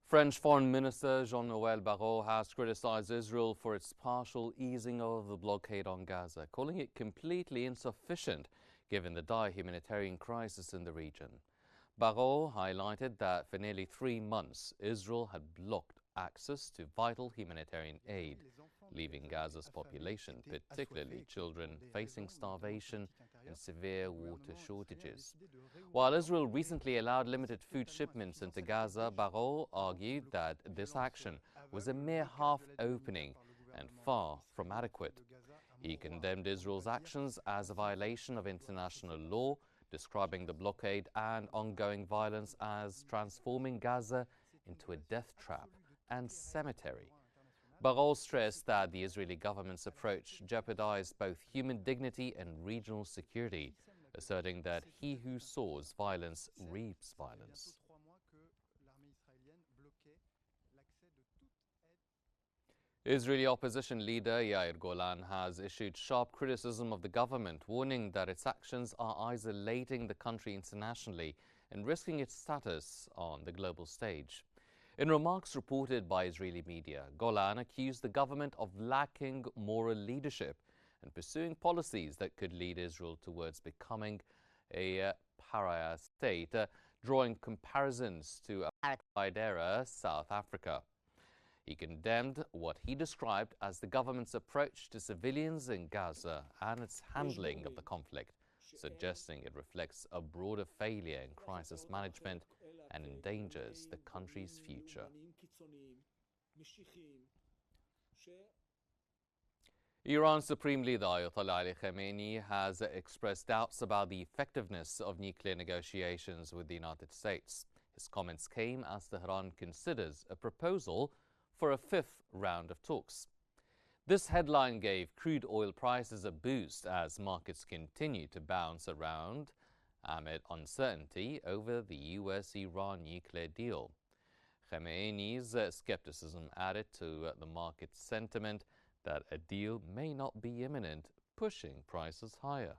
French Foreign Minister Jean-Noël Barrot has criticized Israel for its partial easing of the blockade on Gaza, calling it completely insufficient given the dire humanitarian crisis in the region. Barrot highlighted that for nearly 3 months, Israel had blocked access to vital humanitarian aid, leaving Gaza's population, particularly children, facing starvation and severe water shortages. While Israel recently allowed limited food shipments into Gaza, Barrot argued that this action was a mere half-opening and far from adequate. He condemned Israel's actions as a violation of international law, describing the blockade and ongoing violence as transforming Gaza into a death trap and cemetery. Barrot stressed that the Israeli government's approach jeopardized both human dignity and regional security, asserting that he who sows violence reaps violence. Israeli opposition leader Yair Golan has issued sharp criticism of the government, warning that its actions are isolating the country internationally and risking its status on the global stage. In remarks reported by Israeli media, Golan accused the government of lacking moral leadership and pursuing policies that could lead Israel towards becoming a pariah state, drawing comparisons to apartheid-era South Africa. He condemned what he described as the government's approach to civilians in Gaza and its handling of the conflict, suggesting it reflects a broader failure in crisis management and endangers the country's future. Iran's Supreme Leader Ayatollah Ali Khamenei has expressed doubts about the effectiveness of nuclear negotiations with the United States. His comments came as Tehran considers a proposal for a 5th round of talks. This headline gave crude oil prices a boost as markets continue to bounce around amid uncertainty over the US-Iran nuclear deal. Khamenei's skepticism added to the market's sentiment that a deal may not be imminent, pushing prices higher.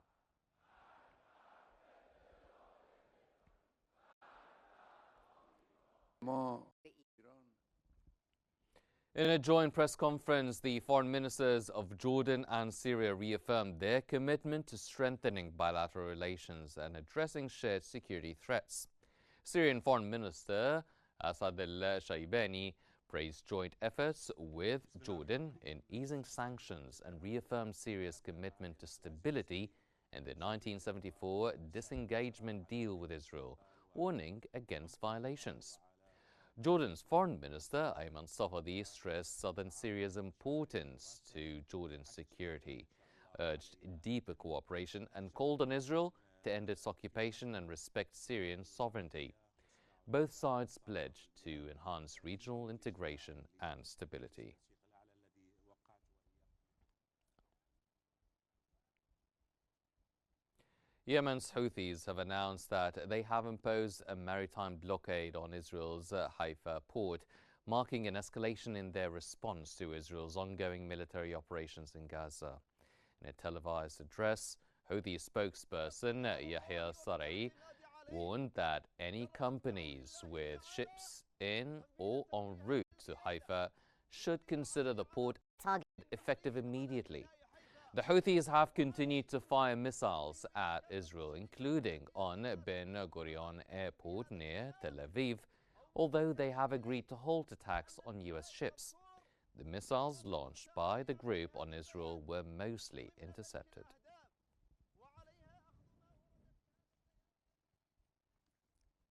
In a joint press conference, the foreign ministers of Jordan and Syria reaffirmed their commitment to strengthening bilateral relations and addressing shared security threats. Syrian Foreign Minister Asad al-Shaibani praised joint efforts with Jordan in easing sanctions and reaffirmed Syria's commitment to stability in the 1974 disengagement deal with Israel, warning against violations. Jordan's Foreign Minister Ayman Safadi stressed southern Syria's importance to Jordan's security, urged deeper cooperation and called on Israel to end its occupation and respect Syrian sovereignty. Both sides pledged to enhance regional integration and stability. Yemen's Houthis have announced that they have imposed a maritime blockade on Israel's Haifa port, marking an escalation in their response to Israel's ongoing military operations in Gaza. In a televised address, Houthi spokesperson Yahya Sarei warned that any companies with ships in or en route to Haifa should consider the port target effective immediately. The Houthis have continued to fire missiles at Israel, including on Ben Gurion Airport near Tel Aviv, although they have agreed to halt attacks on U.S. ships. The missiles launched by the group on Israel were mostly intercepted.